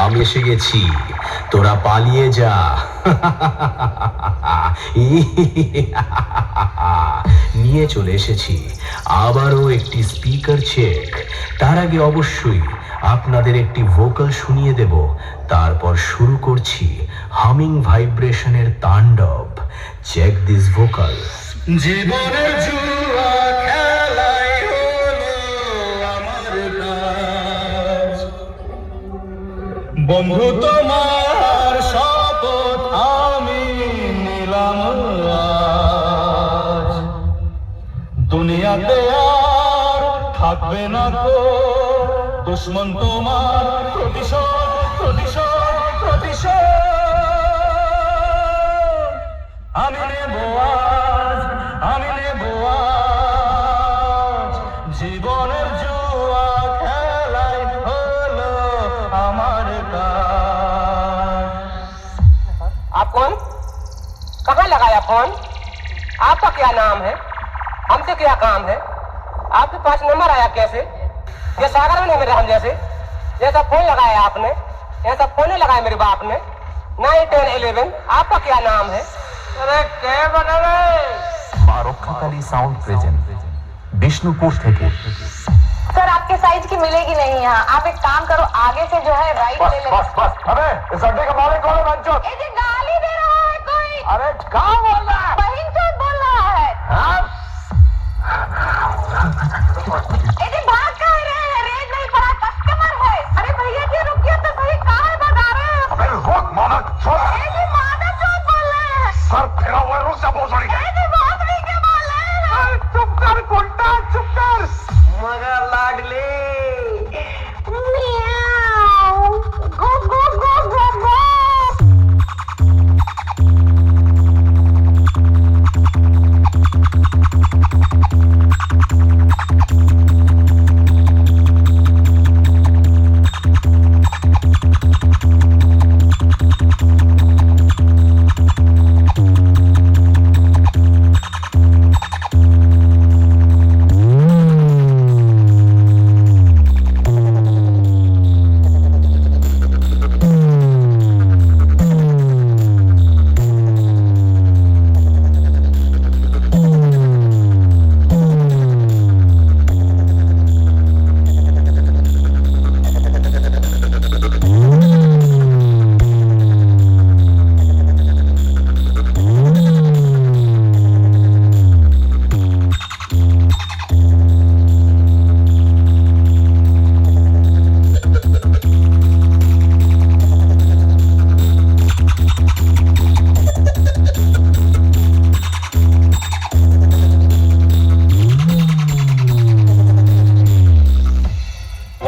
আমি এসে গেছি, তোরা পালিয়ে যা। নিয়ে চলে এসেছি আবারও একটি স্পিকার চেক। তার আগে অবশ্যই আপনাদের একটি ভোকাল শুনিয়ে দেব, তারপর শুরু করছি হামিং ভাইব্রেশনের তাণ্ডব। Check this vocal. জীবনের জুয়া খেলাই হলো আমার কাজ, বন্ধু তোমার শপথ আমি নিলাম আজ। দুনিয়াতে আর থাকবে না তো দুশ্মন তোমার, প্রতিশোধ প্রতিশোধ প্রতিশোধ আমি নেব আজ, আমি নেব আজ। জীবনের জুয়া খেলাই হলো আমার কাজ। आप कौन? कहाँ लगाया फोन? आपका क्या नाम है? हमसे क्या काम है? आपके पास नंबर आया कैसे? ये सागर में नहीं मेरे हम जैसे जैसा फोन लगाया आपने, ऐसा फोन नहीं लगाया मेरे बाप ने। 9, 10, 11 आपका क्या नाम है? अरे क्या बना रहे? মা রক্ষাকালী সাউন্ড প্রেজেন্ট বিষ্ণুপুর থেকে। सर आपके साइज की मिलेगी नहीं यहाँ, आप एक काम करो आगे से जो है राइट ले लेना। बस अबे इस अड्डे का मालिक कौन है बंचो? ये जी गाली दे रहा है कोई। अरे कहाँ बोल रहा है? बहन चोद बोल रहा है। हाँ? ये जी भाग कहाँ रहे हैं? रेट नहीं पड़ा, कस्टमर है। अरे भैया जी रुकिए तो सही, कहाँ भगा रहे हैं? अबे रुक माना छोड़। ये जी मादर चोद बोल रहे हैं। सर फेरा हुआ है, रुक जा भोसड़ी। ये जी भोसड़ी के बोल रहे हैं। चुप कर गुंडा, चुप कर। मगर लाडली म्याऊ। गो गो गो गो गो।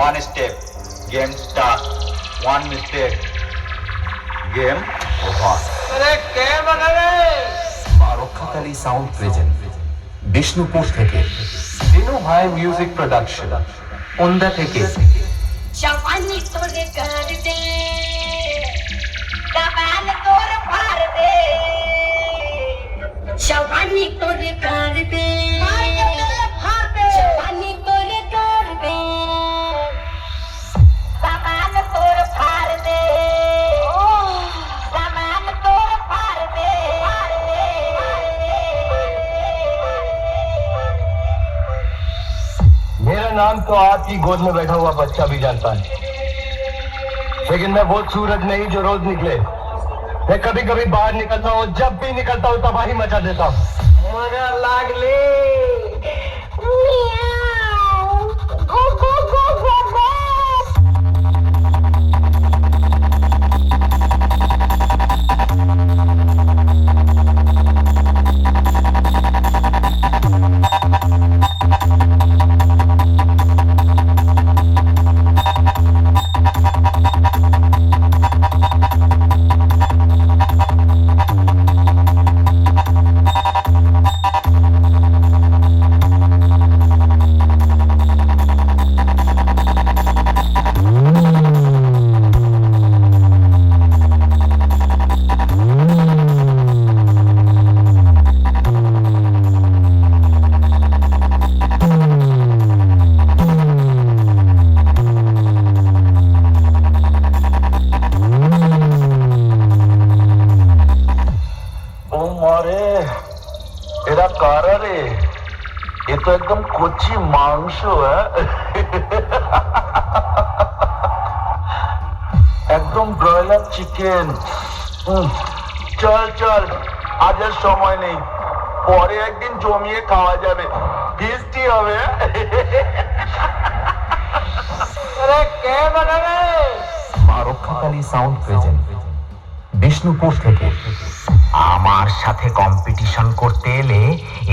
One step, game start. One mistake, game over. अरे क्या बना रहे? মা রক্ষাকালী সাউন্ড প্রেজেন্ট বিষ্ণুপুর থেকে। দিনু ভাই মিউজিক প্রোডাকশন ওন্দা থেকে। शवानी तोरे कर दे, कमाल तोर फाड़ दे। शवानी तोरे कर दे, शवानी तोरे कर दे, कमाल तोर फाड़ दे, कमाल तोर फाड़ दे। मेरा नाम तो आपकी गोद में बैठा हुआ बच्चा भी जानता है, लेकिन मैं वो सूरज नहीं जो रोज निकले। मैं कभी कभी बाहर निकलता हूँ, जब भी निकलता हूँ तबाही मचा देता हूँ। मगर लागली गो गो गो गो गो। একদম কচি মাংস, একদম ব্রয়লার চিকেন। চল চল, আজ আর সময় নেই, পরে একদিন জমিয়ে খাওয়া যাবে, ফিস্টি হবে। মা রক্ষাকালী সাউন্ড প্রেজেন্ট বিষ্ণুপুর থেকে। আমার সাথে কম্পিটিশন করতে এলে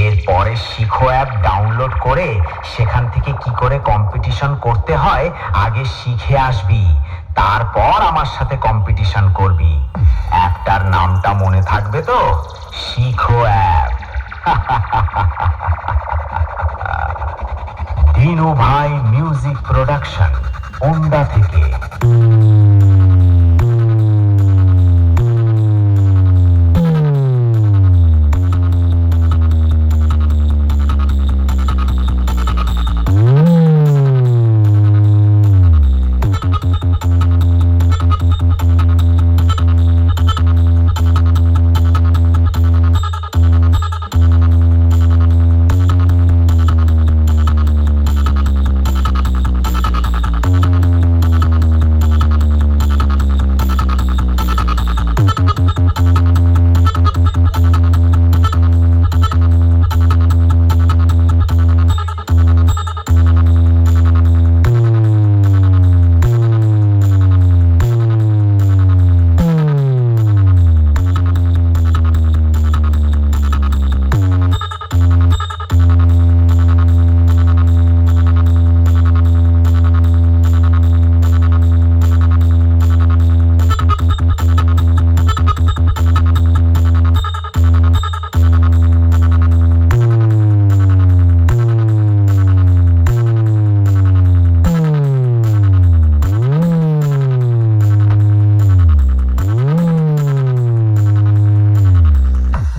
এরপরে শিখো অ্যাপ ডাউনলোড করে সেখান থেকে কি করে কম্পিটিশন করতে হয় আগে শিখে আসবি, তারপর আমার সাথে কম্পিটিশন করবি। অ্যাপটার নামটা মনে থাকবে তো? শিখো অ্যাপ। দিনু ভাই মিউজিক প্রোডাকশন, ওন্ডা থেকে।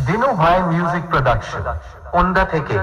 দিনু ভাই মিউজিক প্রোডাকশন, ওন্ডা থেকে।